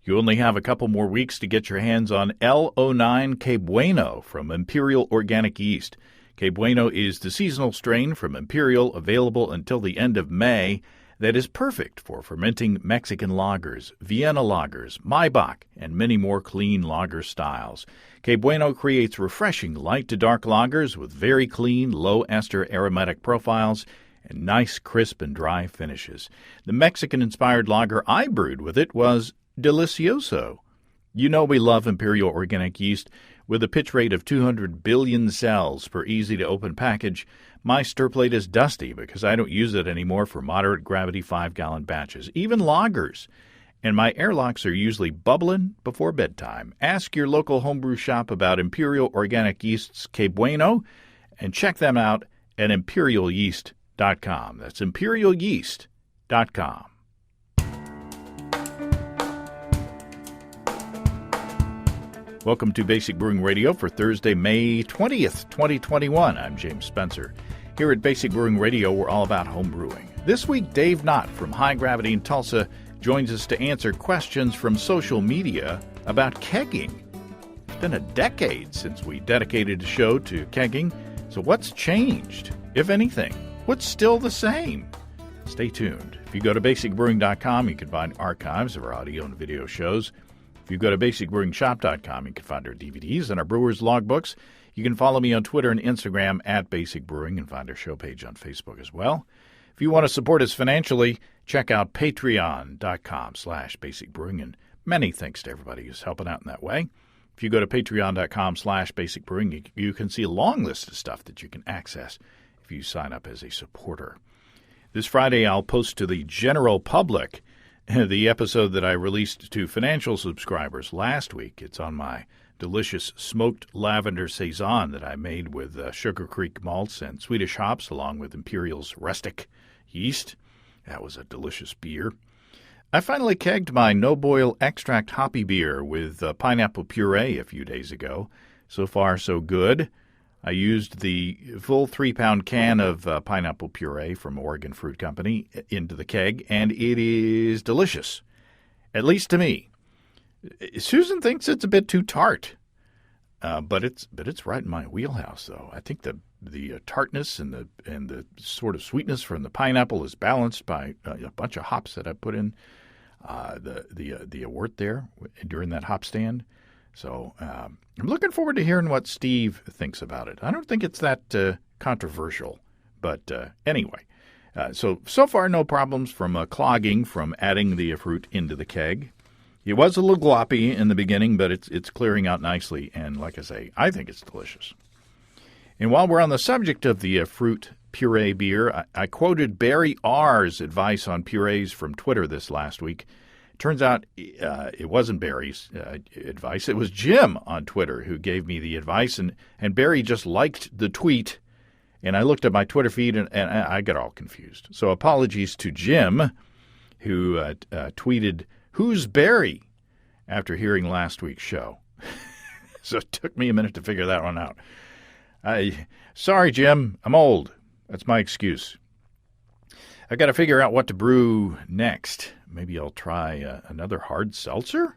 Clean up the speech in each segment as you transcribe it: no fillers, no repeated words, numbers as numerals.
You only have a couple more weeks to get your hands on L09 Que Bueno from Imperial Organic Yeast. Que Bueno is the seasonal strain from Imperial, available until the end of May, that is perfect for fermenting Mexican lagers, Vienna lagers, Maibach, and many more clean lager styles. Que Bueno creates refreshing light to dark lagers with very clean, low-ester aromatic profiles and nice, crisp, and dry finishes. The Mexican-inspired lager I brewed with it was Delicioso. You know we love Imperial Organic Yeast. With a pitch rate of 200 billion cells per easy-to-open package, my stir plate is dusty because I don't use it anymore for moderate gravity 5-gallon batches, even lagers. And my airlocks are usually bubbling before bedtime. Ask your local homebrew shop about Imperial Organic Yeast's Que Bueno and check them out at imperialyeast.com. That's imperialyeast.com. Welcome to Basic Brewing Radio for Thursday, May 20th, 2021. I'm James Spencer. Here at Basic Brewing Radio, we're all about home brewing. This week, Dave Knott from High Gravity in Tulsa joins us to answer questions from social media about kegging. It's been a decade since we dedicated a show to kegging, so what's changed, if anything? What's still the same? Stay tuned. If you go to basicbrewing.com, you can find archives of our audio and video shows. If you go to basicbrewingshop.com, you can find our DVDs and our Brewers Logbooks. You can follow me on Twitter and Instagram at Basic Brewing and find our show page on Facebook as well. If you want to support us financially, check out patreon.com/basicbrewing. And many thanks to everybody who's helping out in that way. If you go to patreon.com/basicbrewing, you can see a long list of stuff that you can access if you sign up as a supporter. This Friday, I'll post to the general public the episode that I released to financial subscribers last week. It's on my delicious smoked lavender saison that I made with Sugar Creek malts and Swedish hops, along with Imperial's rustic yeast. That was a delicious beer. I finally kegged my no-boil extract hoppy beer with pineapple puree a few days ago. So far, so good. I used the full 3-pound can of pineapple puree from Oregon Fruit Company into the keg, and it is delicious, at least to me. Susan thinks it's a bit too tart, but it's right in my wheelhouse, though. I think the tartness and the sort of sweetness from the pineapple is balanced by a bunch of hops that I put in the wort there during that hop stand. So I'm looking forward to hearing what Steve thinks about it. I don't think it's that controversial, but anyway. So far, no problems from clogging from adding the fruit into the keg. It was a little gloppy in the beginning, but it's clearing out nicely. And like I say, I think it's delicious. And while we're on the subject of the fruit puree beer, I quoted Barry R.'s advice on purees from Twitter this last week. Turns out it wasn't Barry's advice. It was Jim on Twitter who gave me the advice, and Barry just liked the tweet, and I looked at my Twitter feed, and I got all confused. So apologies to Jim, who tweeted, "Who's Barry?" after hearing last week's show. So it took me a minute to figure that one out. Sorry, Jim. I'm old. That's my excuse. I've got to figure out what to brew next. Maybe I'll try another hard seltzer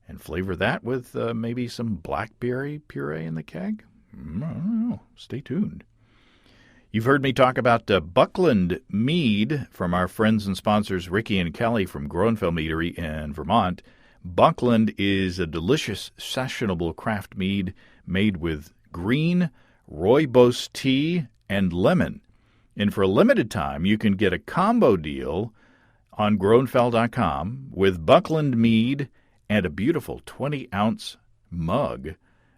and flavor that with maybe some blackberry puree in the keg. I don't know. Stay tuned. You've heard me talk about Buckland Mead from our friends and sponsors Ricky and Kelly from Groenfell Meadery in Vermont. Buckland is a delicious, sessionable craft mead made with green rooibos tea and lemon. And for a limited time, you can get a combo deal on Groenfell.com with Buckland Mead and a beautiful 20-ounce mug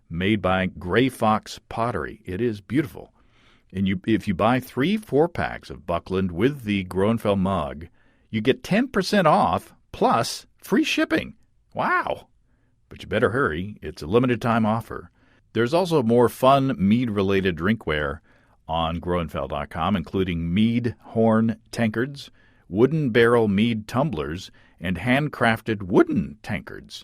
made by Gray Fox Pottery. It is beautiful. And if you buy 3 4-packs of Buckland with the Groenfell mug, you get 10% off plus free shipping. Wow! But you better hurry. It's a limited-time offer. There's also more fun mead-related drinkware on Groenfell.com, including mead horn tankards, wooden barrel mead tumblers, and handcrafted wooden tankards.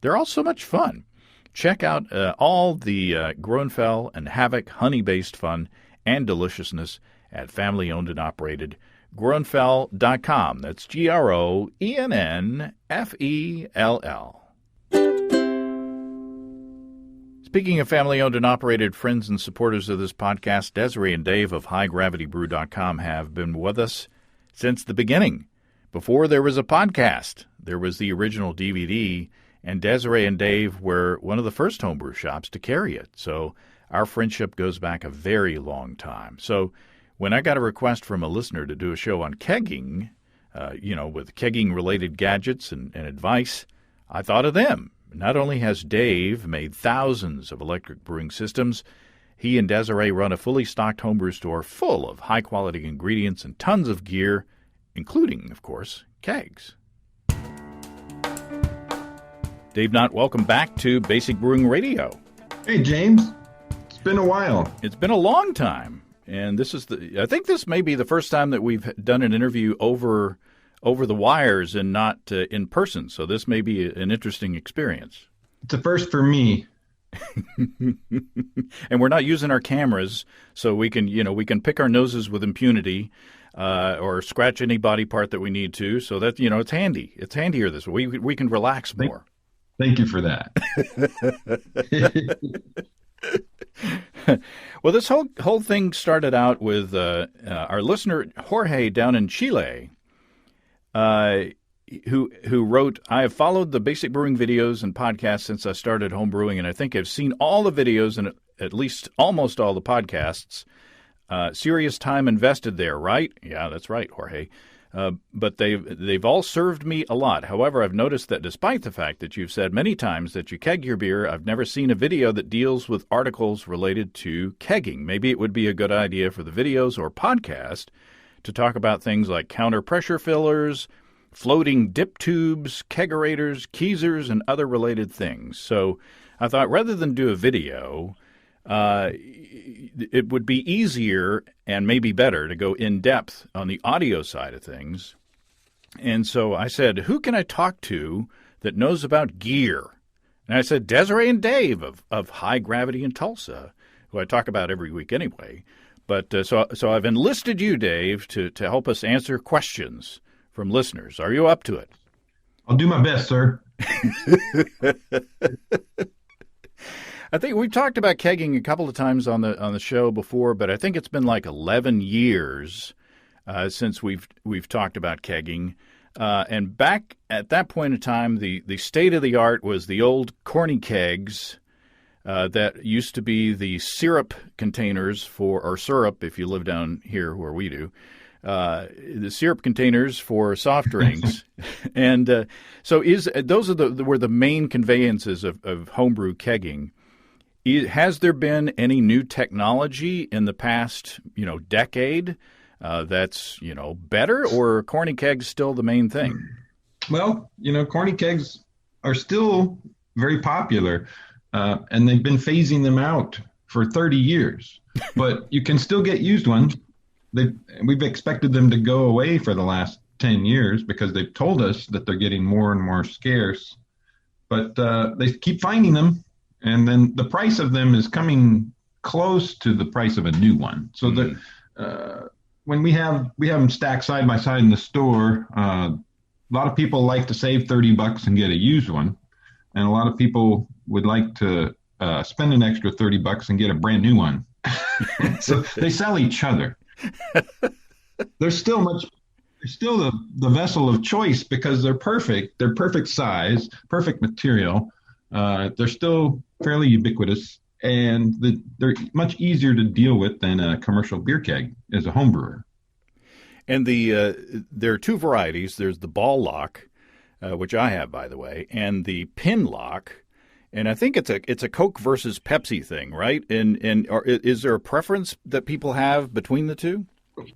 They're all so much fun. Check out all the Groenfell and Havoc honey-based fun and deliciousness at family-owned and operated Groenfell.com. That's GROENNFELL. Speaking of family-owned and operated, friends and supporters of this podcast, Desiree and Dave of HighGravityBrew.com have been with us since the beginning. Before there was a podcast, there was the original DVD, and Desiree and Dave were one of the first homebrew shops to carry it. So our friendship goes back a very long time. So when I got a request from a listener to do a show on kegging, with kegging-related gadgets and advice, I thought of them. Not only has Dave made thousands of electric brewing systems, he and Desiree run a fully stocked homebrew store full of high-quality ingredients and tons of gear, including, of course, kegs. Dave Knott, welcome back to Basic Brewing Radio. Hey, James. It's been a while. It's been a long time. And I think this may be the first time that we've done an interview over the wires and not in person. So this may be an interesting experience. It's a first for me. And we're not using our cameras, so we can pick our noses with impunity, or scratch any body part that we need to. So that, it's handy. It's handier this way. We can relax more. Thank you for that. Well, this whole thing started out with our listener Jorge down in Chile, who wrote, "I have followed the Basic Brewing videos and podcasts since I started home brewing, and I think I've seen all the videos and at least almost all the podcasts. Serious time invested there, right?" Yeah, that's right, Jorge. But they've all served me a lot. However, I've noticed that despite the fact that you've said many times that you keg your beer, I've never seen a video that deals with articles related to kegging. Maybe it would be a good idea for the videos or podcast to talk about things like counter pressure fillers, floating dip tubes, kegerators, keezers, and other related things. So I thought rather than do a video, it would be easier and maybe better to go in depth on the audio side of things. And so I said, who can I talk to that knows about gear? And I said, Desiree and Dave of High Gravity in Tulsa, who I talk about every week anyway. But so I've enlisted you, Dave, to help us answer questions from listeners. Are you up to it? I'll do my best, sir. I think we've talked about kegging a couple of times on the show before, but I think it's been like 11 years since we've talked about kegging. And back at that point in time, the state of the art was the old corny kegs that used to be the syrup containers or syrup if you live down here where we do. The syrup containers for soft drinks, and so those were the main conveyances of homebrew kegging. Has there been any new technology in the past, decade that's better, or are corny kegs still the main thing? Well, corny kegs are still very popular, and they've been phasing them out for 30 years. But you can still get used ones. We've expected them to go away for the last 10 years because they've told us that they're getting more and more scarce. But they keep finding them, and then the price of them is coming close to the price of a new one. So when we have them stacked side by side in the store, a lot of people like to save $30 and get a used one, and a lot of people would like to spend an extra $30 and get a brand new one. So they sell each other. They're still the vessel of choice because they're perfect. They're perfect size, perfect material. They're still fairly ubiquitous, and they're much easier to deal with than a commercial beer keg as a home brewer. And there are two varieties. There's the ball lock, which I have, by the way, and the pin lock. And I think it's a Coke versus Pepsi thing, right? And is there a preference that people have between the two?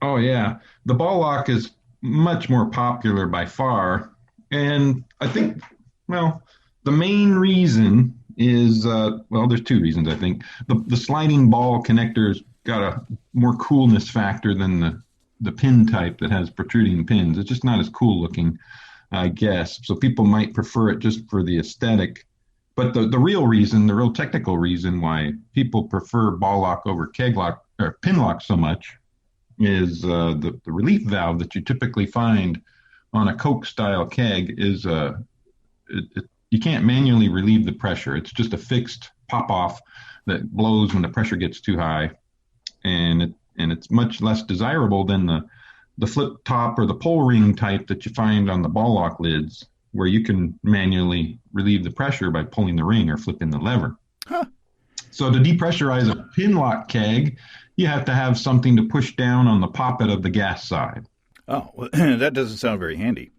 Oh, yeah. The ball lock is much more popular by far. And I think, the main reason is, there's two reasons, I think. The sliding ball connector's got a more coolness factor than the pin type that has protruding pins. It's just not as cool looking, I guess. So people might prefer it just for the aesthetic. But the real technical reason why people prefer ball lock over keg lock or pin lock so much is the relief valve that you typically find on a Coke style keg is you can't manually relieve the pressure. It's just a fixed pop off that blows when the pressure gets too high, and it's much less desirable than the flip top or the pull ring type that you find on the ball lock lids, where you can manually relieve the pressure by pulling the ring or flipping the lever. Huh. So to depressurize a pin lock keg, you have to have something to push down on the poppet of the gas side. Oh, well, that doesn't sound very handy.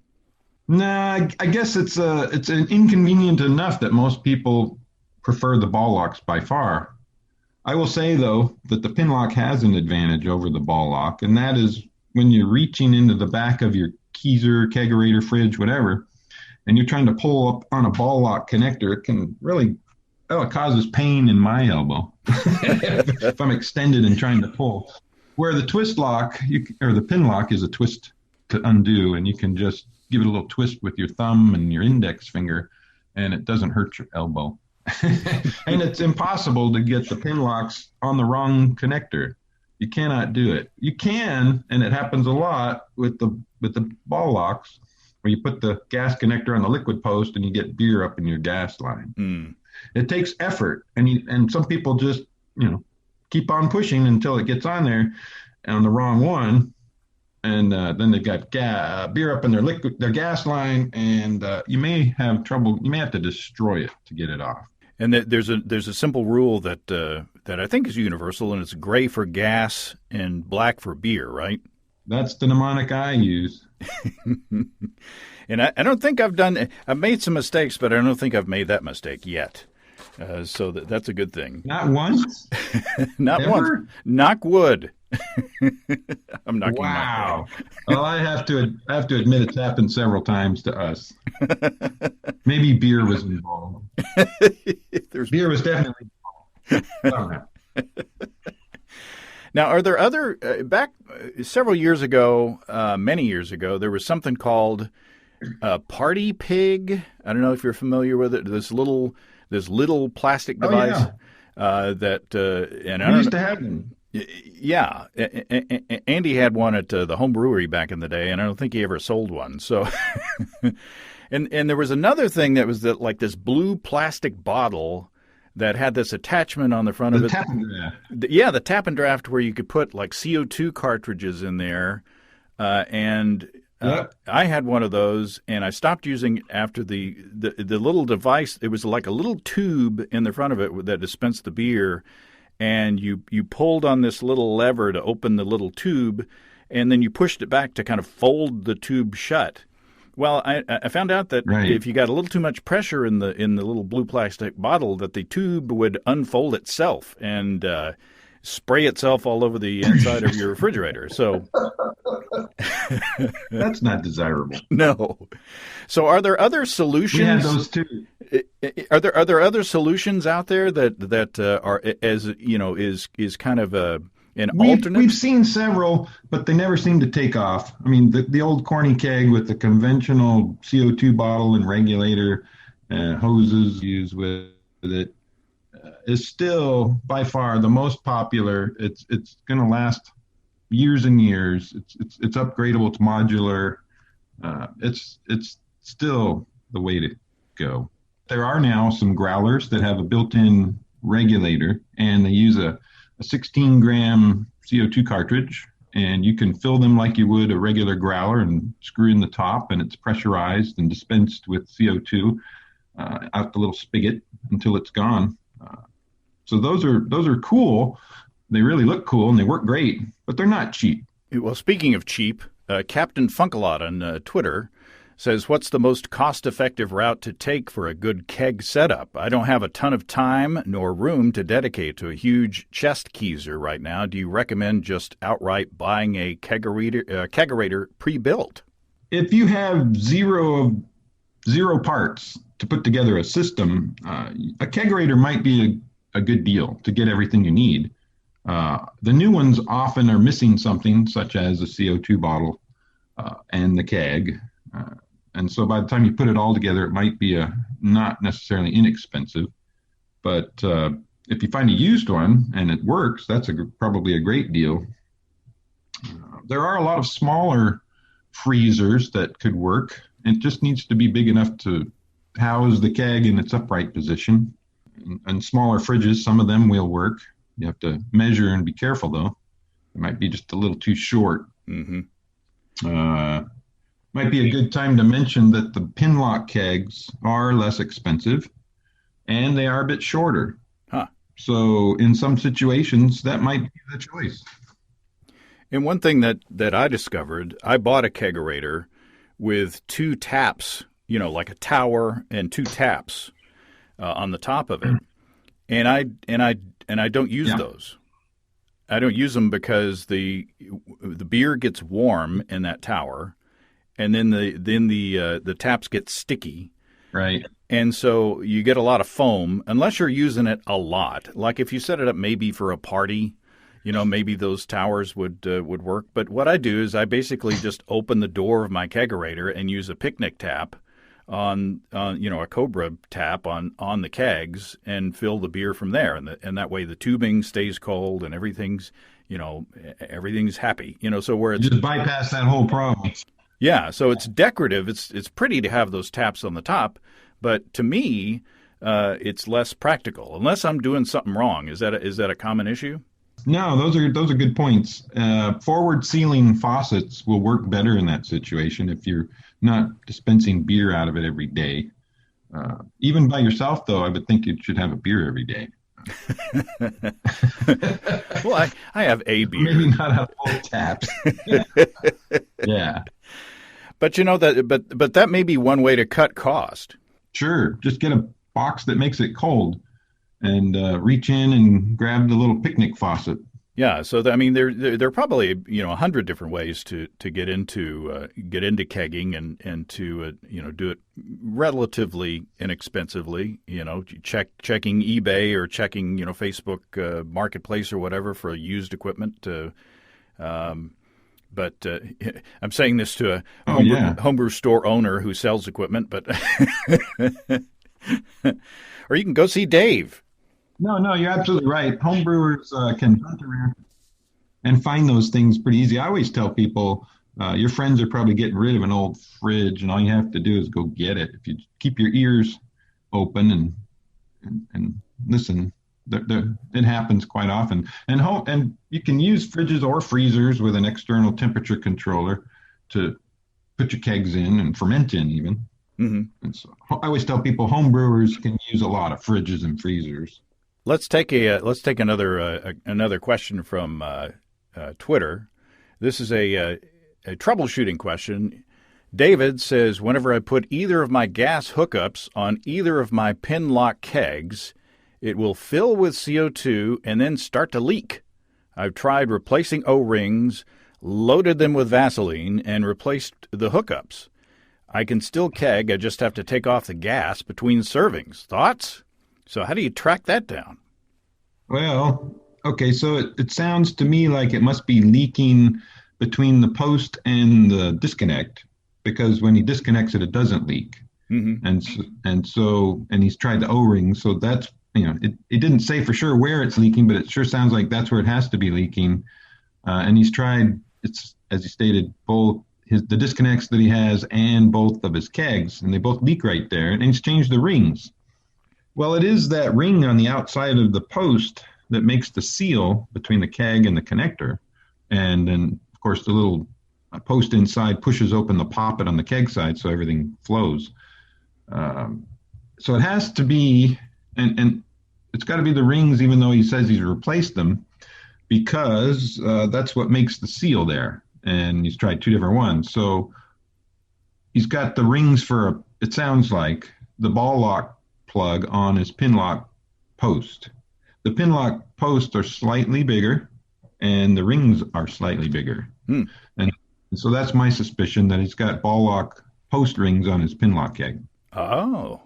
Nah, I guess it's an inconvenient enough that most people prefer the ball locks by far. I will say, though, that the pin lock has an advantage over the ball lock, and that is when you're reaching into the back of your keezer, kegerator, fridge, whatever, and you're trying to pull up on a ball lock connector, it can really, it causes pain in my elbow if I'm extended and trying to pull. Where the twist lock, or the pin lock, is a twist to undo, and you can just give it a little twist with your thumb and your index finger, and it doesn't hurt your elbow. And it's impossible to get the pin locks on the wrong connector. You cannot do it. You can, and it happens a lot with the ball locks, where you put the gas connector on the liquid post and you get beer up in your gas line. Mm. It takes effort, and some people just keep on pushing until it gets on there on the wrong one, and then they've got beer up in their gas line, and you may have trouble. You may have to destroy it to get it off. And there's a simple rule that I think is universal, and it's gray for gas and black for beer, right? That's the mnemonic I use. And I don't think I've made some mistakes, but I don't think I've made that mistake yet. So that's a good thing. Not once? Not Ever? once. Knock wood. I'm knocking Wow. Well, I have to admit it's happened several times to us. Maybe beer was involved. Beer was definitely involved. I don't know. Now, are there other back several years ago, many years ago, there was something called Party Pig. I don't know if you're familiar with it. This little plastic device and We used to have them. Yeah, Andy had one at the home brewery back in the day, and I don't think he ever sold one. So, and there was another thing that was like this blue plastic bottle that had this attachment on the front of it. Tap and draft. Yeah, the tap and draft, where you could put like CO2 cartridges in there, and Yep. I had one of those, and I stopped using after the little device. It was like a little tube in the front of it that dispensed the beer. And you pulled on this little lever to open the little tube, and then you pushed it back to kind of fold the tube shut. Well, I found out that if you got a little too much pressure in the little blue plastic bottle, that the tube would unfold itself and spray itself all over the inside of your refrigerator. So that's not desirable. No. So are there other solutions? We had those too. Are there other solutions out there that are, as you know, is kind of an alternate? We've seen several, but they never seem to take off. I mean, the old corny keg with the conventional CO2 bottle and regulator hoses used with it is still by far the most popular. It's going to last years and years. It's upgradable to modular. It's still the way to go. There are now some growlers that have a built-in regulator, and they use a 16-gram CO2 cartridge, and you can fill them like you would a regular growler and screw in the top, and it's pressurized and dispensed with CO2 out the little spigot until it's gone. So those are cool. They really look cool, and they work great, but they're not cheap. Well, speaking of cheap, Captain Funkalot on Twitter says, what's the most cost-effective route to take for a good keg setup? I don't have a ton of time nor room to dedicate to a huge chest keezer right now. Do you recommend just outright buying a kegerator pre-built? If you have zero parts to put together a system, a kegerator might be a good deal to get everything you need. The new ones often are missing something, such as a CO2 bottle and the keg. And so by the time you put it all together, it might be not necessarily inexpensive. But if you find a used one and it works, that's probably a great deal. There are a lot of smaller freezers that could work. It just needs to be big enough to house the keg in its upright position. And smaller fridges, some of them will work. You have to measure and be careful, though. It might be just a little too short. Mm-hmm. Might be a good time to mention that the Pinlock kegs are less expensive and they are a bit shorter. Huh. So in some situations, that might be the choice. And one thing that I discovered, I bought a kegerator with two taps, like a tower and two taps on the top of it, and I don't use those. I don't use them because the beer gets warm in that tower, and then the taps get sticky. Right. And so you get a lot of foam unless you're using it a lot. Like if you set it up maybe for a party, maybe those towers would work. But what I do is I basically just open the door of my kegerator and use a picnic tap on a Cobra tap on the kegs and fill the beer from there. And that way the tubing stays cold and everything's happy. So where it's just bypass that whole problem. Yeah, so it's decorative. It's pretty to have those taps on the top, but to me, it's less practical unless I'm doing something wrong. Is that a common issue? No, those are good points. Forward sealing faucets will work better in that situation if you're not dispensing beer out of it every day. Even by yourself, though, I would think you should have a beer every day. Well, I have a beer. Maybe not have full taps. Yeah. But that may be one way to cut cost. Sure. Just get a box that makes it cold and reach in and grab the little picnic faucet. Yeah. So there are probably 100 different ways to get into kegging and to do it relatively inexpensively. Checking eBay or checking Facebook Marketplace or whatever for used equipment. But I'm saying this to a homebrew store owner who sells equipment, but or you can go see Dave. No, you're absolutely right. Homebrewers can hunt around and find those things pretty easy. I always tell people, your friends are probably getting rid of an old fridge, and all you have to do is go get it. If you keep your ears open and listen. It happens quite often, and you can use fridges or freezers with an external temperature controller to put your kegs in and ferment in even. Mm-hmm. And so I always tell people home can use a lot of fridges and freezers. Let's take another question from Twitter. This is a troubleshooting question. David says, whenever I put either of my gas hookups on either of my Pinlock kegs, it will fill with CO2 and then start to leak. I've tried replacing O-rings, loaded them with Vaseline, and replaced the hookups. I can still keg. I just have to take off the gas between servings. Thoughts? So how do you track that down? Well, okay, so it sounds to me like it must be leaking between the post and the disconnect, because when he disconnects it, it doesn't leak. Mm-hmm. And he's tried the O-ring, so that's it didn't say for sure where it's leaking, but it sure sounds like that's where it has to be leaking. And he's tried, it's as he stated, both the disconnects that he has and both of his kegs, and they both leak right there. And he's changed the rings. Well, it is that ring on the outside of the post that makes the seal between the keg and the connector. And then, of course, the little post inside pushes open the poppet on the keg side so everything flows. So it has to be... And it's got to be the rings, even though he says he's replaced them, because that's what makes the seal there. And he's tried two different ones. So he's got the rings for, it sounds like, the ball lock plug on his Pinlock post. The Pinlock posts are slightly bigger, and the rings are slightly bigger. And so that's my suspicion, that he's got ball lock post rings on his Pinlock keg. Oh.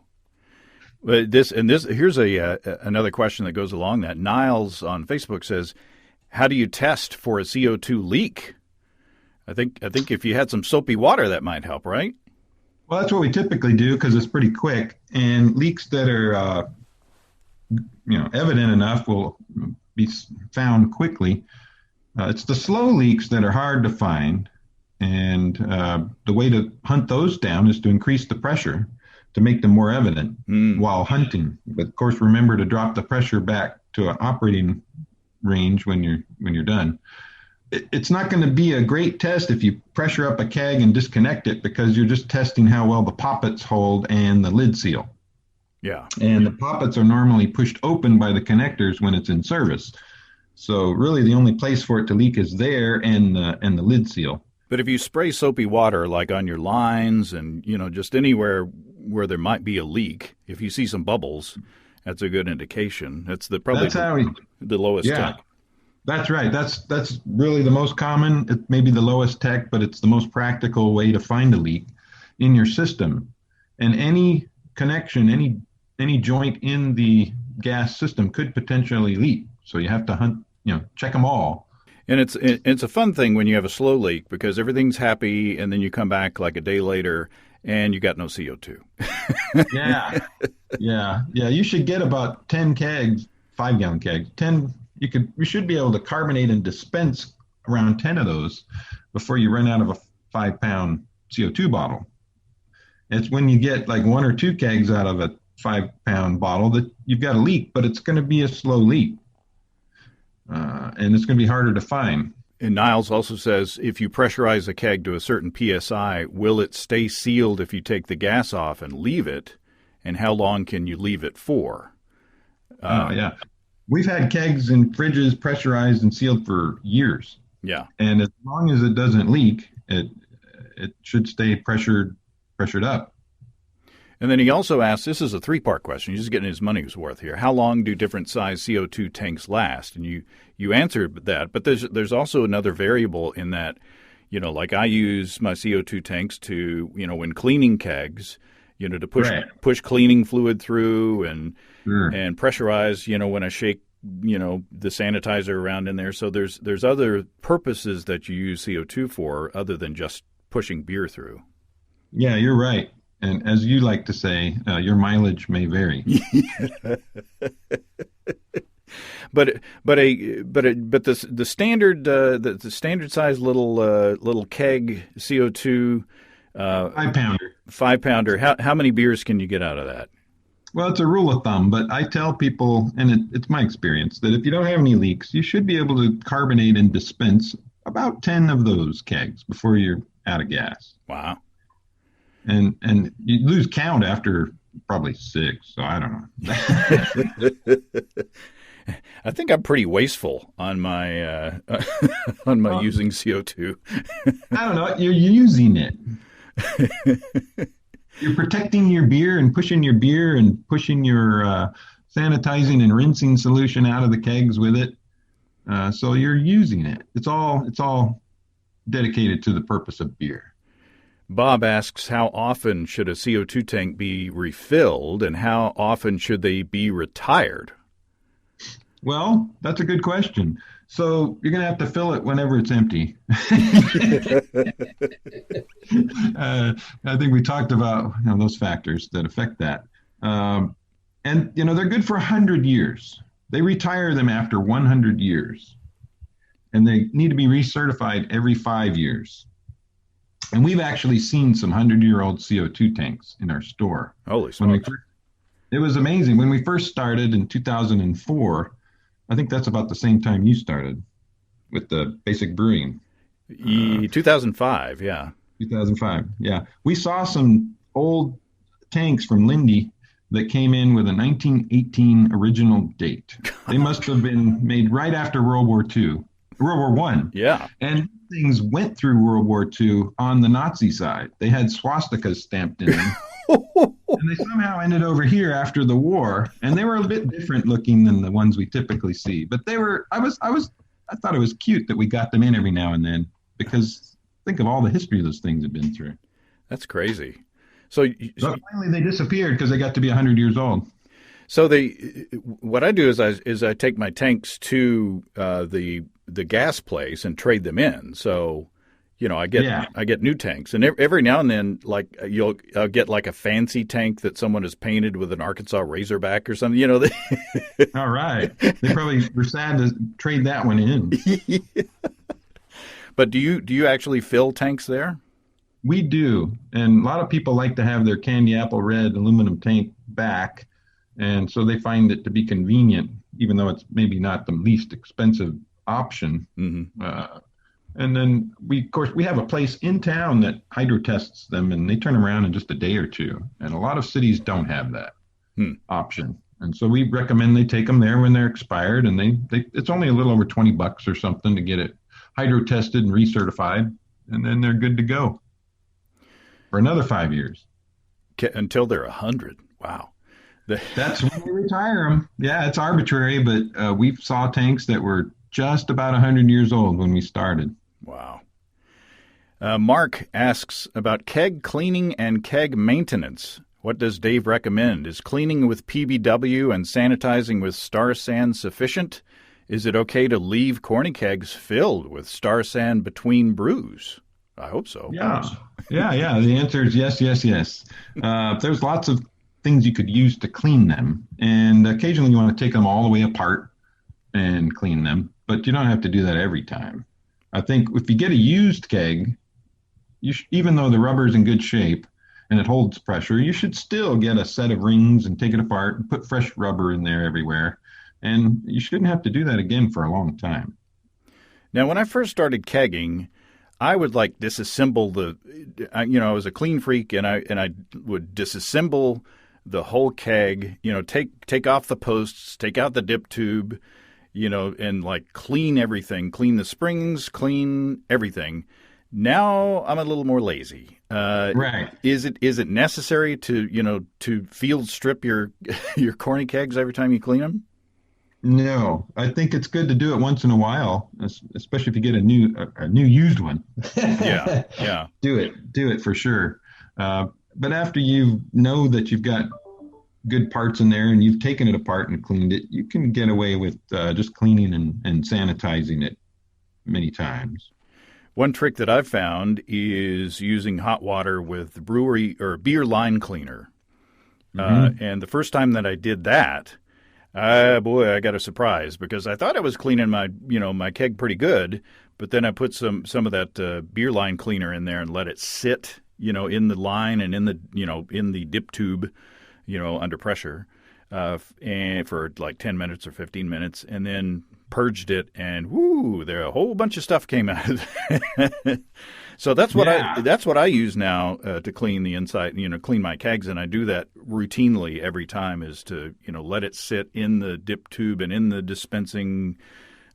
Here's another question that goes along that. Niles on Facebook says, how do you test for a CO2 leak? I think if you had some soapy water, that might help, right? Well, that's what we typically do because it's pretty quick. And leaks that are, evident enough will be found quickly. It's the slow leaks that are hard to find. And the way to hunt those down is to increase the pressure to make them more evident while hunting. But of course, remember to drop the pressure back to an operating range when you're done. It's not going to be a great test if you pressure up a keg and disconnect it, because you're just testing how well the poppets hold and the lid seal. Yeah. And the poppets are normally pushed open by the connectors when it's in service. So really the only place for it to leak is there and the lid seal. But if you spray soapy water like on your lines and, just anywhere where there might be a leak, if you see some bubbles, that's a good indication. That's the lowest tech. That's right. That's really the most common. It may be the lowest tech, but it's the most practical way to find a leak in your system. And any connection, any joint in the gas system could potentially leak. So you have to hunt, check them all. And it's a fun thing when you have a slow leak, because everything's happy, and then you come back like a day later and you got no CO2. Yeah. You should get about 10 kegs, 5-gallon kegs. 10. You should be able to carbonate and dispense around 10 of those before you run out of a 5-pound CO2 bottle. It's when you get like 1 or 2 kegs out of a 5-pound bottle that you've got a leak, but it's going to be a slow leak. And it's going to be harder to find. And Niles also says, if you pressurize a keg to a certain PSI, will it stay sealed if you take the gas off and leave it? And how long can you leave it for? Yeah. We've had kegs in fridges pressurized and sealed for years. Yeah. And as long as it doesn't leak, it should stay pressured up. And then he also asks, this is a 3-part question. He's just getting his money's worth here. How long do different size CO2 tanks last? And you answered that, but there's also another variable in that, like I use my CO2 tanks to, when cleaning kegs, to push cleaning fluid through and pressurize, when I shake, the sanitizer around in there. So there's other purposes that you use CO2 for other than just pushing beer through. Yeah, you're right. And as you like to say, your mileage may vary. But the standard the standard size little keg CO2 5-pounder. How many beers can you get out of that? Well, it's a rule of thumb, but I tell people, and it's my experience, that if you don't have any leaks, you should be able to carbonate and dispense about 10 of those kegs before you're out of gas. Wow. And you lose count after probably 6, so I don't know. I think I'm pretty wasteful on my using CO2. I don't know. You're using it. You're protecting your beer and pushing your sanitizing and rinsing solution out of the kegs with it. So you're using it. It's all dedicated to the purpose of beer. Bob asks, how often should a CO2 tank be refilled and how often should they be retired? Well, that's a good question. So you're going to have to fill it whenever it's empty. I think we talked about those factors that affect that. And they're good for 100 years. They retire them after 100 years. And they need to be recertified every 5 years. And we've actually seen some 100-year-old CO2 tanks in our store. Holy smokes. It was amazing. When we first started in 2004, I think that's about the same time you started with the basic brewing. 2005, yeah. 2005, yeah. We saw some old tanks from Lindy that came in with a 1918 original date. They must have been made right after World War I. Yeah. And things went through World War II on the Nazi side. They had swastikas stamped in them. And they somehow ended over here after the war, and they were a bit different looking than the ones we typically see. But they were. I thought it was cute that we got them in every now and then, because think of all the history those things have been through. That's crazy. So finally they disappeared because they got to be 100 years old. So what I do is I take my tanks to the gas place and trade them in. So, I get new tanks, and every now and then, like I'll get like a fancy tank that someone has painted with an Arkansas Razorback or something. All right. They probably were sad to trade that one in. But do you actually fill tanks there? We do, and a lot of people like to have their candy apple red aluminum tank back, and so they find it to be convenient, even though it's maybe not the least expensive option. Mm-hmm. And then of course, we have a place in town that hydro tests them, and they turn around in just a day or two. And a lot of cities don't have that option, and so we recommend they take them there when they're expired, and it's only a little over $20 or something to get it hydro tested and recertified, and then they're good to go for another 5 years until they're 100. Wow. That's when we retire them. Yeah, it's arbitrary, but we saw tanks that were just about 100 years old when we started. Wow. Mark asks about keg cleaning and keg maintenance. What does Dave recommend? Is cleaning with PBW and sanitizing with Star San sufficient? Is it okay to leave corny kegs filled with Star San between brews? I hope so. Yeah. The answer is yes, yes, yes. There's lots of things you could use to clean them, and occasionally you want to take them all the way apart and clean them, but you don't have to do that every time. I think if you get a used keg, even though the rubber is in good shape and it holds pressure, you should still get a set of rings and take it apart and put fresh rubber in there everywhere. And you shouldn't have to do that again for a long time. Now, when I first started kegging, I would like disassemble I was a clean freak, and I would disassemble the whole keg, take off the posts, take out the dip tube, and like clean everything, clean the springs, clean everything. Now I'm a little more lazy. Right. Is it necessary to field strip your corny kegs every time you clean them? No, I think it's good to do it once in a while, especially if you get a new used one. Yeah. Do it for sure. But after you know that you've got good parts in there and you've taken it apart and cleaned it, you can get away with just cleaning and sanitizing it many times. One trick that I've found is using hot water with brewery or beer line cleaner. And the first time that I did that, boy, I got a surprise, because I thought I was cleaning my keg pretty good, but then I put some of that beer line cleaner in there and let it sit, in the line and in the dip tube, under pressure, and for like 10 minutes or 15 minutes, and then purged it, and there a whole bunch of stuff came out of it. So that's what I use now to clean the inside, clean my kegs, and I do that routinely every time, is to let it sit in the dip tube and in the dispensing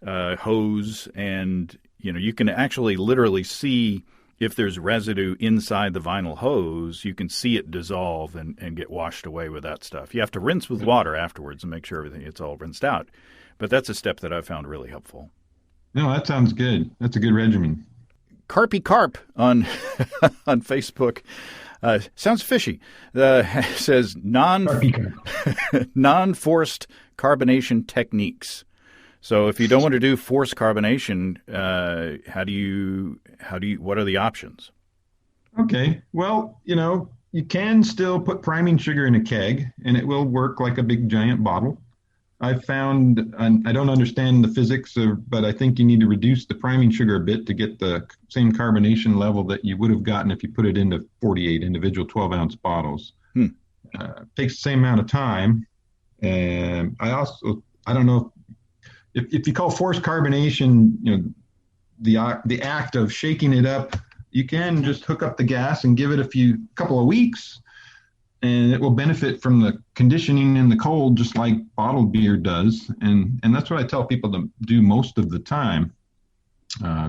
hose, and you can actually literally see if there's residue inside the vinyl hose. You can see it dissolve and get washed away with that stuff. You have to rinse with water afterwards and make sure it's all rinsed out. But that's a step that I've found really helpful. No, that sounds good. That's a good regimen. Carpy Carp on on Facebook sounds fishy. Says non-forced carbonation techniques. So if you don't want to do forced carbonation, what are the options? Okay. Well, you can still put priming sugar in a keg, and it will work like a big giant bottle. I found, and I don't understand the physics, but I think you need to reduce the priming sugar a bit to get the same carbonation level that you would have gotten if you put it into 48 individual 12-ounce bottles. Takes the same amount of time. And I don't know if you call forced carbonation, the act of shaking it up, you can just hook up the gas and give it a couple of weeks, and it will benefit from the conditioning in the cold, just like bottled beer does. And that's what I tell people to do most of the time.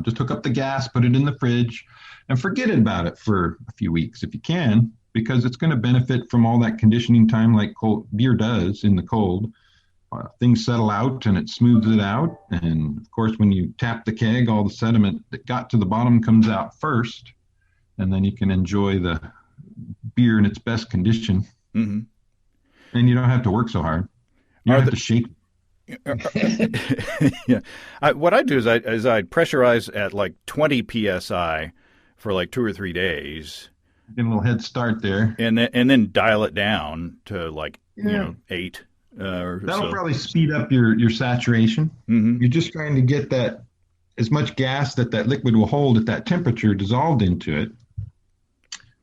Just hook up the gas, put it in the fridge, and forget about it for a few weeks if you can, because it's going to benefit from all that conditioning time like beer does in the cold. Things settle out and it smooths it out. And of course, when you tap the keg, all the sediment that got to the bottom comes out first, and then you can enjoy the beer in its best condition. Mm-hmm. And you don't have to work so hard. You don't have to shake. Yeah. What I do is I pressurize at like 20 psi for like 2 or 3 days, Get a little head start there. and then dial it down to like Yeah. 8 or That'll so. probably speed up your saturation. Mm-hmm. You're just trying to get that as much gas that liquid will hold at that temperature dissolved into it.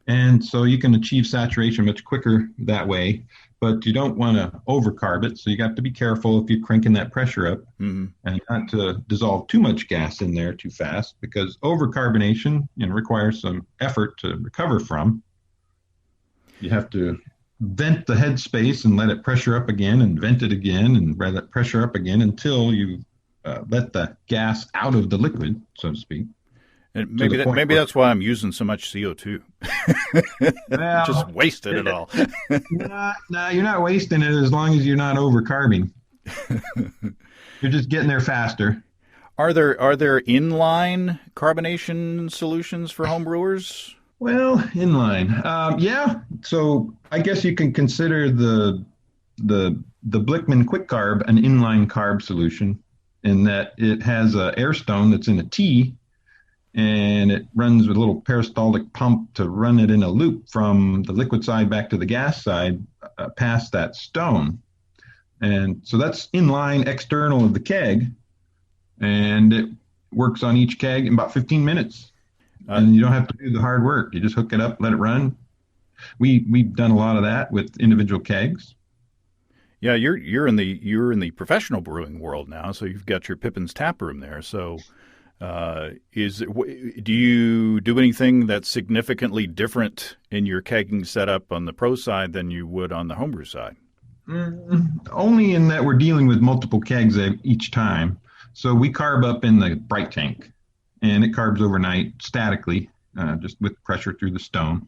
And so you can achieve saturation much quicker that way, but you don't want to overcarb it. So you got to be careful if you're cranking that pressure up Mm-hmm. and not to dissolve too much gas in there too fast, because overcarbonation requires some effort to recover from. You have to vent the head space and let it pressure up again and vent it again and let it pressure up again until you let the gas out of the liquid, so to speak. And To the point maybe where- that's why I'm using so much CO2. Well, Just wasted it all. No, you're not wasting it as long as you're not overcarbing. You're just getting there faster. Are there inline carbonation solutions for home brewers? Well, inline, yeah. So I guess you can consider the Blickman Quick Carb an inline carb solution, in that it has a air stone that's in a T, and it runs with a little peristaltic pump to run it in a loop from the liquid side back to the gas side past that stone. And so that's inline external of the keg, and it works on each keg in about 15 minutes. And you don't have to do the hard work. You just hook it up, let it run. We've done a lot of that with individual kegs. Yeah, you're in the professional brewing world now, so you've got your Pippin's tap room there. So, do you do anything that's significantly different in your kegging setup on the pro side than you would on the homebrew side? Only in that we're dealing with multiple kegs each time. So we carb up in the bright tank, and it carbs overnight statically, just with pressure through the stone,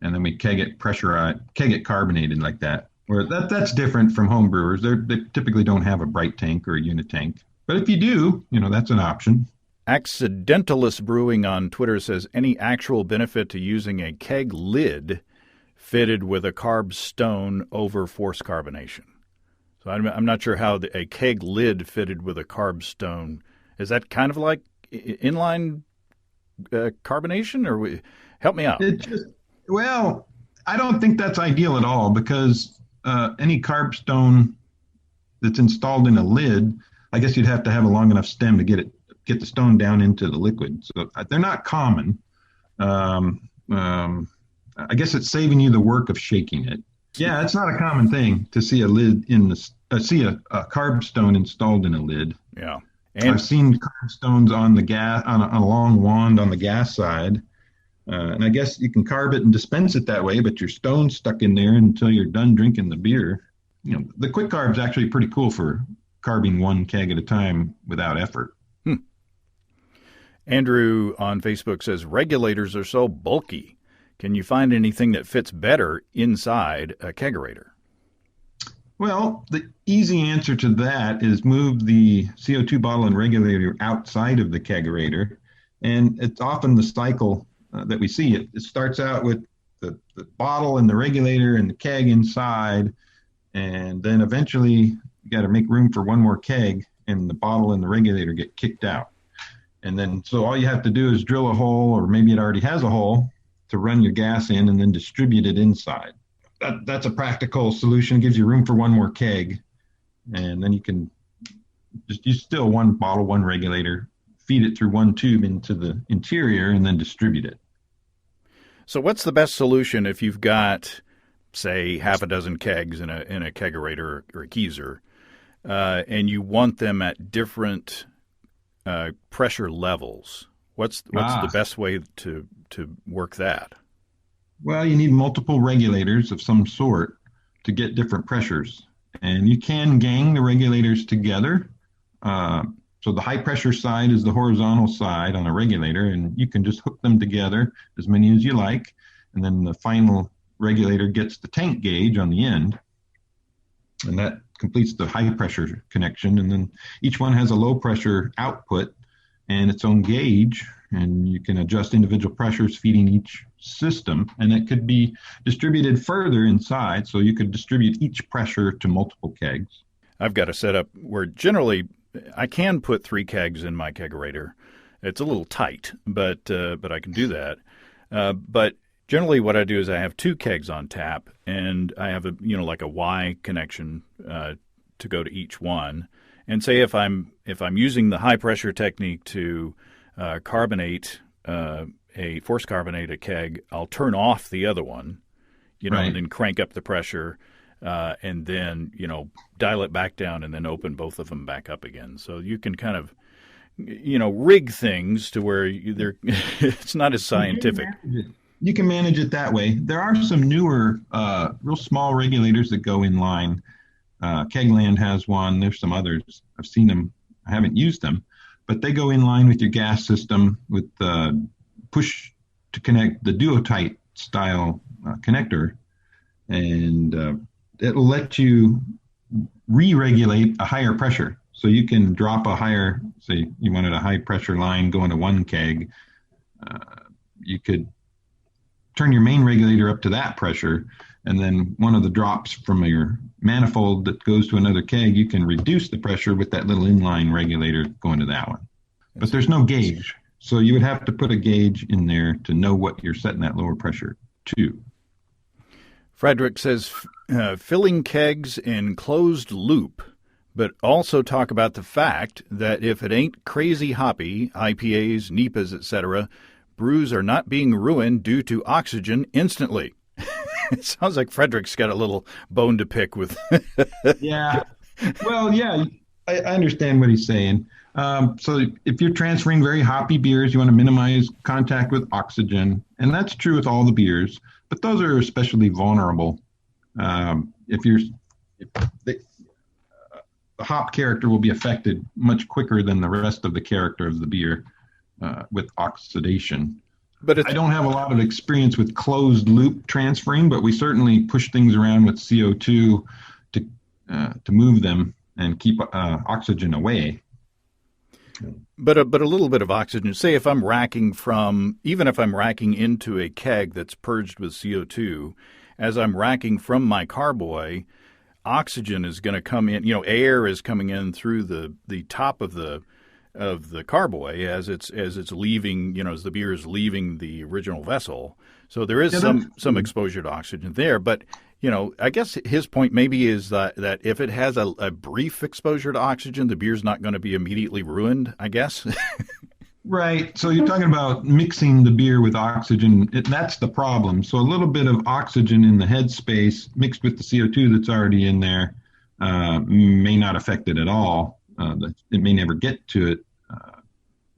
and then we keg it carbonated like that. Where that's different from home brewers. They typically don't have a bright tank or a unit tank. But if you do, that's an option. Accidentalist Brewing on Twitter says, any actual benefit to using a keg lid fitted with a carb stone over forced carbonation? So I'm not sure how a keg lid fitted with a carb stone, is that kind of like inline carbonation? Or help me out. Well, I don't think that's ideal at all, because any carb stone that's installed in a lid, I guess you'd have to have a long enough stem to get the stone down into the liquid. So they're not common. I guess it's saving you the work of shaking it. Yeah, it's not a common thing to see a lid see a carb stone installed in a lid. Yeah, and I've seen carb stones on the gas on a long wand on the gas side. And I guess you can carb it and dispense it that way, but your stone's stuck in there until you're done drinking the beer. The quick carb is actually pretty cool for carbing one keg at a time without effort. Andrew on Facebook says, regulators are so bulky. Can you find anything that fits better inside a kegerator? Well, the easy answer to that is move the CO2 bottle and regulator outside of the kegerator. And it's often the cycle that we see. It starts out with the bottle and the regulator and the keg inside, and then eventually you got to make room for one more keg, and the bottle and the regulator get kicked out. And then so all you have to do is drill a hole, or maybe it already has a hole, to run your gas in and then distribute it inside. That's a practical solution. Gives you room for one more keg, and then you can just use still one bottle, one regulator, feed it through one tube into the interior, and then distribute it. So what's the best solution if you've got, say, half a dozen kegs in a kegerator or a keezer, and you want them at different pressure levels? What's the best way to work that? Well, you need multiple regulators of some sort to get different pressures. And you can gang the regulators together. So the high pressure side is the horizontal side on a regulator, and you can just hook them together, as many as you like. And then the final regulator gets the tank gauge on the end, and that completes the high pressure connection. And then each one has a low pressure output and its own gauge, and you can adjust individual pressures feeding each system, and it could be distributed further inside, so you could distribute each pressure to multiple kegs. I've got a setup where generally I can put 3 kegs in my kegerator, It's a little tight, but I can do that. But generally, what I do is I have 2 kegs on tap, and I have like a Y connection to go to each one. And say if I'm using the high pressure technique to carbonate force carbonate a keg, I'll turn off the other one, Right. and then crank up the pressure, and then dial it back down, and then open both of them back up again. So you can kind of rig things to where it's not as scientific. You can manage it that way. There are some newer, real small regulators that go in line. Kegland has one. There's some others. I've seen them. I haven't used them, but they go in line with your gas system with the push to connect the duotite style connector, and it'll let you re-regulate a higher pressure. So you can drop a higher, say you wanted a high pressure line going to one keg, you could turn your main regulator up to that pressure, and then one of the drops from your manifold that goes to another keg, you can reduce the pressure with that little inline regulator going to that one. But there's no gauge, so you would have to put a gauge in there to know what you're setting that lower pressure to. Frederick says, filling kegs in closed loop, but also talk about the fact that if it ain't crazy hoppy, IPAs, NEPAs, etc., brews are not being ruined due to oxygen instantly. It sounds like Frederick's got a little bone to pick with. Yeah. Well, yeah, I understand what he's saying. So if you're transferring very hoppy beers, you want to minimize contact with oxygen. And that's true with all the beers, but those are especially vulnerable. The hop character will be affected much quicker than the rest of the character of the beer with oxidation. But I don't have a lot of experience with closed loop transferring, but we certainly push things around with CO2 to move them and keep oxygen away. But a little bit of oxygen. Say if I'm racking even if I'm racking into a keg that's purged with CO2, as I'm racking from my carboy, oxygen is going to come in. Air is coming in through the top of the carboy as it's leaving. As the beer is leaving the original vessel. So there is some exposure to oxygen there, but. I guess his point maybe is that if it has a brief exposure to oxygen, the beer's not going to be immediately ruined, I guess. Right. So you're talking about mixing the beer with oxygen. That's the problem. So a little bit of oxygen in the headspace mixed with the CO2 that's already in there may not affect it at all. It may never get to it.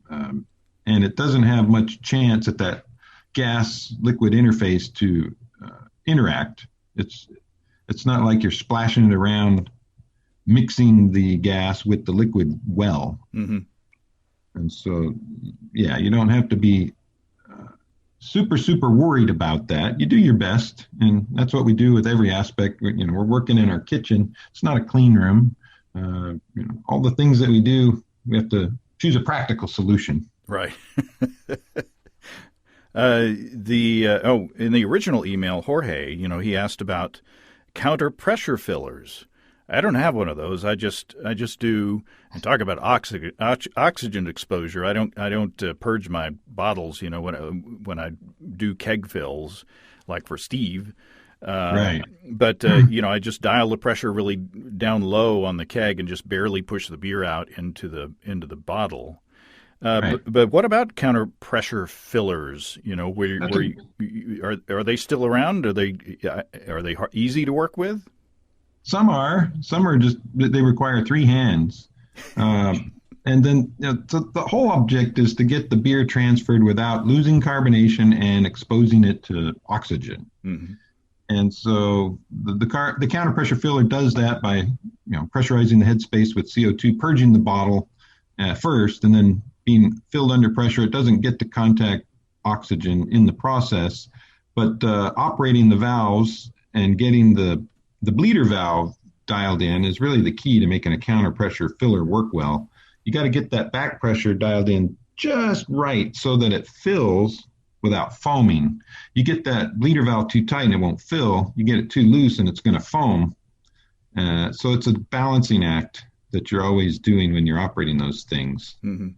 And it doesn't have much chance at that gas-liquid interface to interact. It's not like you're splashing it around, mixing the gas with the liquid well. Mm-hmm. And so, yeah, you don't have to be super, super worried about that. You do your best, and that's what we do with every aspect. We're working in our kitchen. It's not a clean room. All the things that we do, we have to choose a practical solution. Right. In the original email, Jorge, he asked about counter pressure fillers. I don't have one of those. I just do and talk about oxygen exposure. I don't purge my bottles. When I do keg fills, like for Steve. Right. But I just dial the pressure really down low on the keg and just barely push the beer out into the bottle. Right. But what about counter pressure fillers? Are they still around? Are they easy to work with? Some are just they require 3 hands, and then so the whole object is to get the beer transferred without losing carbonation and exposing it to oxygen. Mm-hmm. And so the counter pressure filler does that by pressurizing the headspace with CO2, purging the bottle first, and then being filled under pressure. It doesn't get to contact oxygen in the process, but operating the valves and getting the bleeder valve dialed in is really the key to making a counter pressure filler work well. You got to get that back pressure dialed in just right so that it fills without foaming. You get that bleeder valve too tight and it won't fill. You get it too loose and it's going to foam. So it's a balancing act that you're always doing when you're operating those things. Mm-hmm.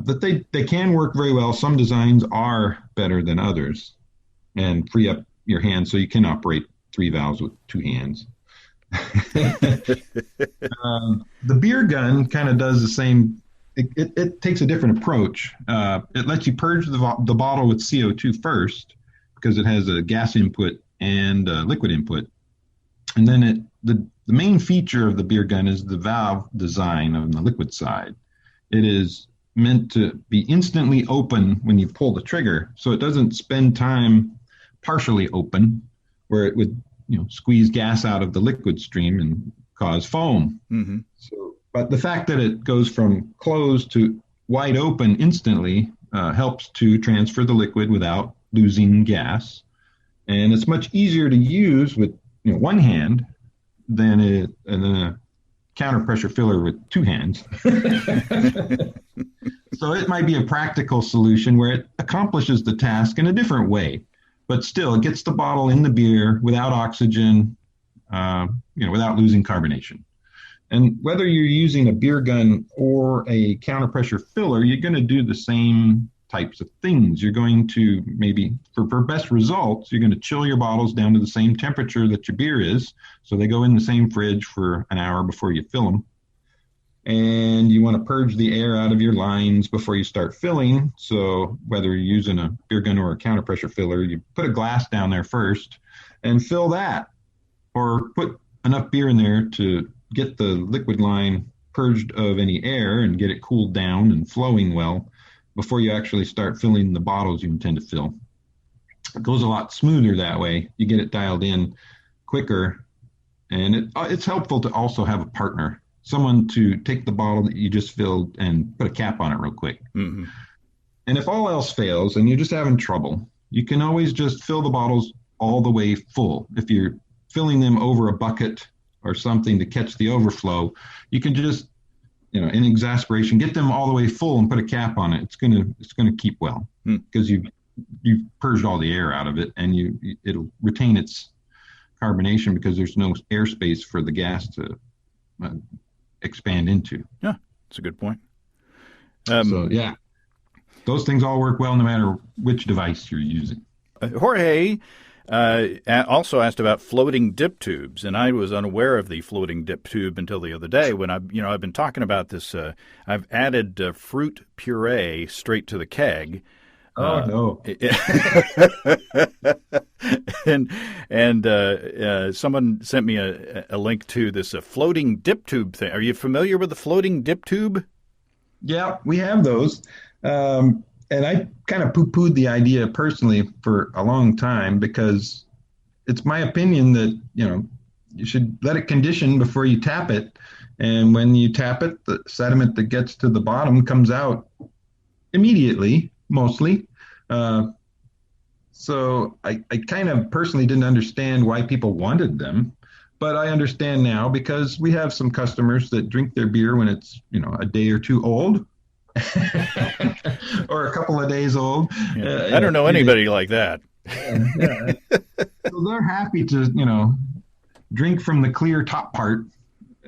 That they can work very well. Some designs are better than others and free up your hands so you can operate 3 valves with 2 hands. The beer gun kind of does the same. It takes a different approach. It lets you purge the bottle with CO2 first because it has a gas input and a liquid input. And then the main feature of the beer gun is the valve design on the liquid side. It is meant to be instantly open when you pull the trigger, so it doesn't spend time partially open where it would squeeze gas out of the liquid stream and cause foam. Mm-hmm. So, but the fact that it goes from closed to wide open instantly helps to transfer the liquid without losing gas, and it's much easier to use with one hand than a counter pressure filler with 2 hands. So it might be a practical solution where it accomplishes the task in a different way, but still it gets the bottle in the beer without oxygen, without losing carbonation. And whether you're using a beer gun or a counter pressure filler, you're going to do the same types of things. You're going to maybe, for best results, you're going to chill your bottles down to the same temperature that your beer is. So they go in the same fridge for an hour before you fill them. And you want to purge the air out of your lines before you start filling. So whether you're using a beer gun or a counter pressure filler, you put a glass down there first and fill that, or put enough beer in there to get the liquid line purged of any air and get it cooled down and flowing well before you actually start filling the bottles you intend to fill. It goes a lot smoother that way. You get it dialed in quicker, and it's helpful to also have a partner, someone to take the bottle that you just filled and put a cap on it real quick. Mm-hmm. And if all else fails and you're just having trouble, you can always just fill the bottles all the way full. If you're filling them over a bucket or something to catch the overflow, you can just, in exasperation, get them all the way full and put a cap on it. It's gonna keep well because you've purged all the air out of it, and it'll retain its carbonation because there's no airspace for the gas to expand into. Yeah, that's a good point. So yeah, those things all work well no matter which device you're using. Jorge also asked about floating dip tubes, and I was unaware of the floating dip tube until the other day when I've been talking about this. I've added fruit puree straight to the keg. Oh no! and someone sent me a link to this floating dip tube thing. Are you familiar with the floating dip tube? Yeah, we have those. And I kind of poo-pooed the idea personally for a long time because it's my opinion that, you should let it condition before you tap it. And when you tap it, the sediment that gets to the bottom comes out immediately, mostly. So I kind of personally didn't understand why people wanted them. But I understand now because we have some customers that drink their beer when it's, a day or two old. Or a couple of days old. Yeah. I don't know anybody like that. Yeah. So they're happy to, drink from the clear top part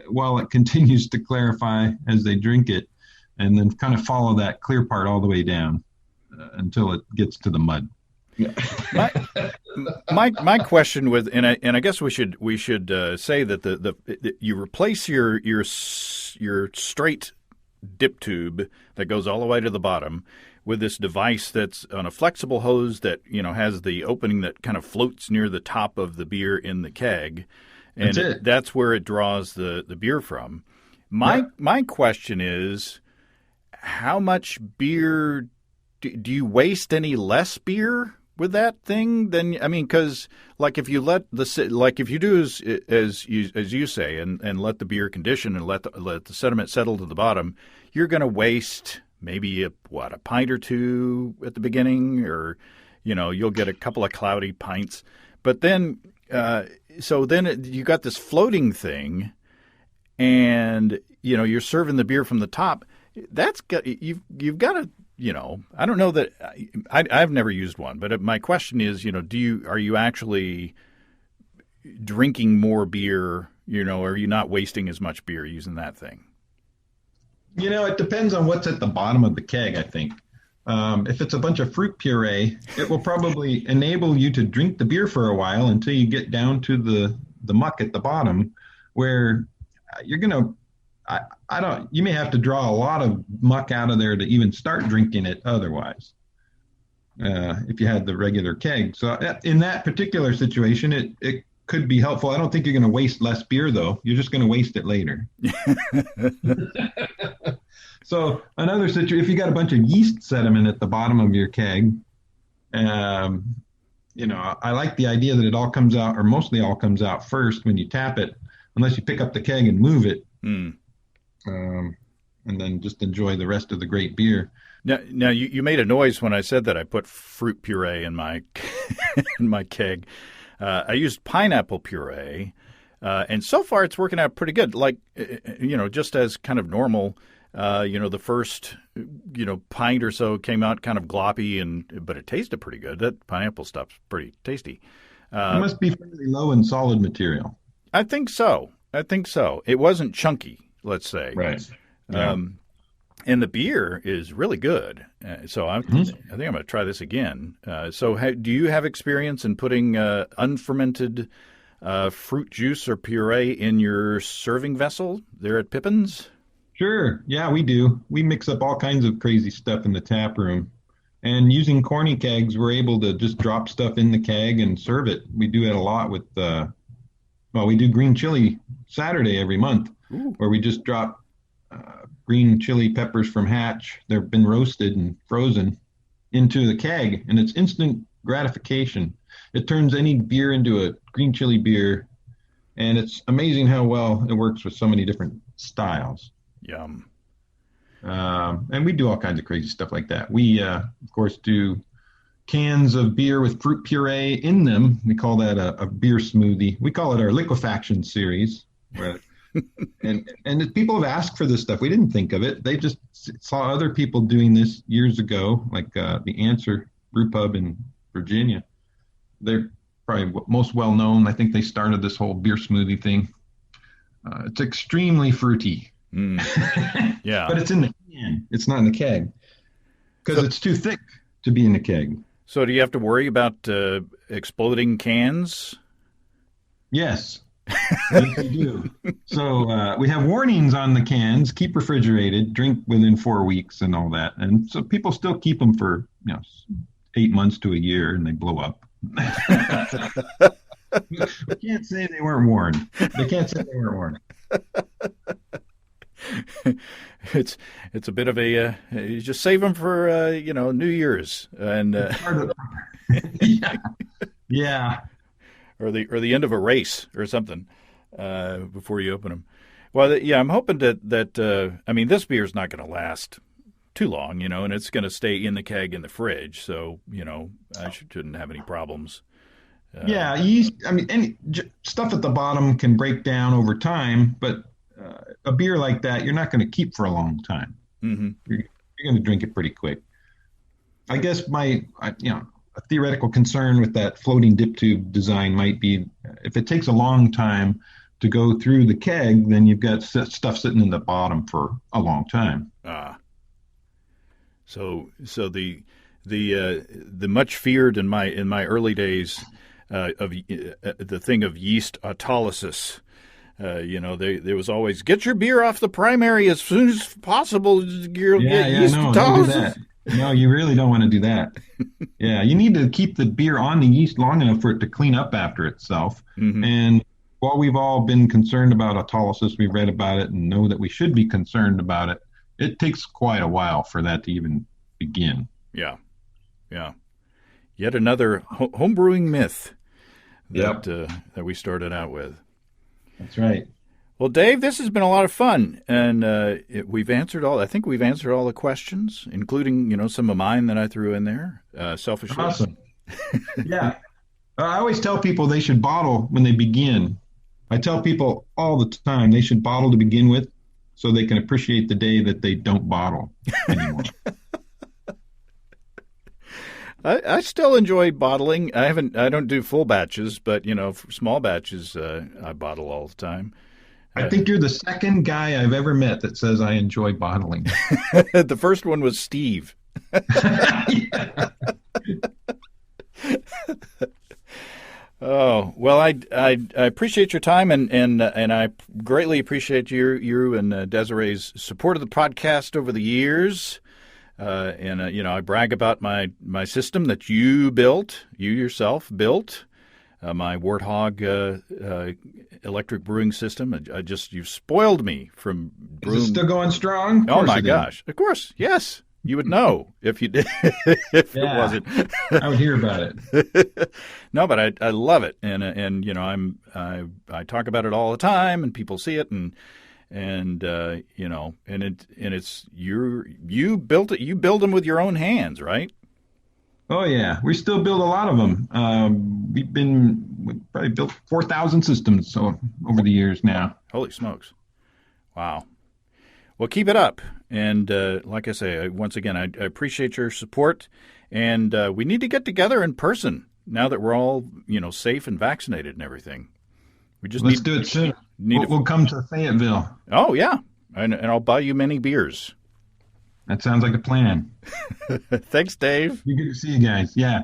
while it continues to clarify as they drink it, and then kind of follow that clear part all the way down until it gets to the mud. Yeah. my question with, and I guess we should say that you replace your straight dip tube that goes all the way to the bottom with this device that's on a flexible hose that has the opening that kind of floats near the top of the beer in the keg, and that's where it draws the beer from. My question is, how much beer do you waste any less beer with that thing than, because if you if you do as you say and let the beer condition and let the sediment settle to the bottom, you're going to waste maybe a pint or two at the beginning, or you'll get a couple of cloudy pints. But then you got this floating thing, and you're serving the beer from the top. That's got you've got to. I don't know that I've never used one, but my question is, are you actually drinking more beer? Are you not wasting as much beer using that thing? It depends on what's at the bottom of the keg, I think. If it's a bunch of fruit puree, it will probably enable you to drink the beer for a while until you get down to the muck at the bottom, where you're gonna. I don't. You may have to draw a lot of muck out of there to even start drinking it. Otherwise, if you had the regular keg, so in that particular situation, it could be helpful. I don't think you're going to waste less beer though. You're just going to waste it later. So another situation, if you got a bunch of yeast sediment at the bottom of your keg, I like the idea that it all comes out, or mostly all comes out first when you tap it, unless you pick up the keg and move it, and then just enjoy the rest of the great beer. Now you made a noise when I said that I put fruit puree in my in my keg. I used pineapple puree, and so far it's working out pretty good. Like, just as kind of normal. The first, pint or so came out kind of gloppy, but it tasted pretty good. That pineapple stuff's pretty tasty. It must be fairly low in solid material. I think so. It wasn't chunky, let's say. Right. Yeah. And the beer is really good. So I think I'm going to try this again. Do you have experience in putting unfermented fruit juice or puree in your serving vessel there at Pippin's? Sure. Yeah, we do. We mix up all kinds of crazy stuff in the tap room. And using corny kegs, we're able to just drop stuff in the keg and serve it. We do it a lot with, we do green chili Saturday every month, where we just drop green chili peppers from Hatch. They've been roasted and frozen into the keg, and it's instant gratification. It turns any beer into a green chili beer, and it's amazing how well it works with so many different styles. Yum. And we do all kinds of crazy stuff like that. We, of course, do cans of beer with fruit puree in them. We call that a beer smoothie. We call it our liquefaction series. And people have asked for this stuff. We didn't think of it. They just saw other people doing this years ago, like the Answer Brew Pub in Virginia. They're probably most well known. I think they started this whole beer smoothie thing. It's extremely fruity. Yeah. But it's in the can. It's not in the keg because it's too thick to be in the keg. So do you have to worry about exploding cans? Yes. Yes, we do. So we have warnings on the cans: keep refrigerated, drink within 4 weeks, and all that. And so people still keep them for 8 months to a year, and they blow up. We can't say they weren't warned. They can't say they weren't warned. It's a bit of a you just save them for New Year's and yeah, or the end of a race or something before you open them. Well, I'm hoping that this beer's not going to last too long, and it's going to stay in the keg in the fridge, so I shouldn't have any problems. Yeast. Any stuff at the bottom can break down over time, but a beer like that, you're not going to keep for a long time. Mm-hmm. You're going to drink it pretty quick. I guess a theoretical concern with that floating dip tube design might be if it takes a long time to go through the keg, then you've got stuff sitting in the bottom for a long time. So the much feared in my early days of the thing of yeast autolysis. There was always get your beer off the primary as soon as possible. You'll get yeast autolysis. No, you really don't want to do that. Yeah, you need to keep the beer on the yeast long enough for it to clean up after itself. Mm-hmm. And while we've all been concerned about autolysis, we've read about it and know that we should be concerned about it. It takes quite a while for that to even begin. Yeah. Yet another homebrewing myth that we started out with. That's right. Well, Dave, this has been a lot of fun, and we've answered all the questions, including some of mine that I threw in there selfishly. Awesome. Yeah, I always tell people they should bottle when they begin. I tell people all the time they should bottle to begin with, so they can appreciate the day that they don't bottle anymore. I still enjoy bottling. I don't do full batches, but for small batches, I bottle all the time. I think you're the second guy I've ever met that says I enjoy bottling. The first one was Steve. Yeah. Oh, well, I appreciate your time, and I greatly appreciate you and Desiree's support of the podcast over the years. I brag about my system that you yourself built, my Warthog electric brewing system. You've spoiled me from brewing. Is it still going strong? Oh my gosh! Of course, yes. You would know if you did. If it wasn't, I would hear about it. No, but I love it, and I talk about it all the time, and people see it, and it's you built it. You build them with your own hands, right? Oh yeah, we still build a lot of them. We've probably built 4,000 systems over the years now. Holy smokes! Wow. Well, keep it up. And like I say, once again, I appreciate your support. And we need to get together in person now that we're all, safe and vaccinated and everything. Let's do it soon. We'll come to Fayetteville. Oh, yeah. And I'll buy you many beers. That sounds like a plan. Thanks, Dave. Good to see you guys. Yeah.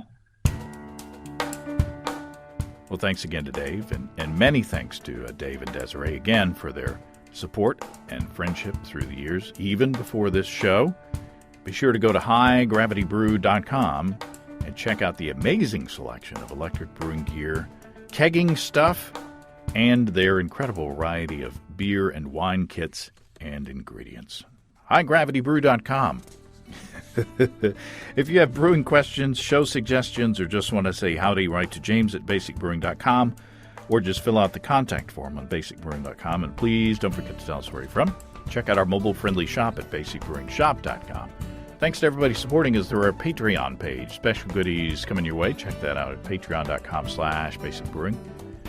Well, thanks again to Dave. And many thanks to Dave and Desiree again for their support and friendship through the years, even before this show. Be sure to go to highgravitybrew.com and check out the amazing selection of electric brewing gear, kegging stuff, and their incredible variety of beer and wine kits and ingredients. highgravitybrew.com. If you have brewing questions, show suggestions, or just want to say howdy, write to james@basicbrewing.com. Or just fill out the contact form on basicbrewing.com. And please don't forget to tell us where you're from. Check out our mobile-friendly shop at basicbrewingshop.com. Thanks to everybody supporting us through our Patreon page. Special goodies coming your way. Check that out at patreon.com/basicbrewing.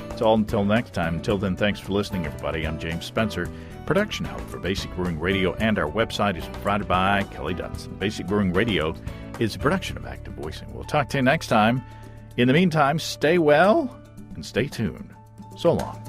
That's all until next time. Until then, thanks for listening, everybody. I'm James Spencer. Production help for Basic Brewing Radio and our website is provided by Kelly Dutson. Basic Brewing Radio is a production of Active Voicing. We'll talk to you next time. In the meantime, stay well and stay tuned. So long.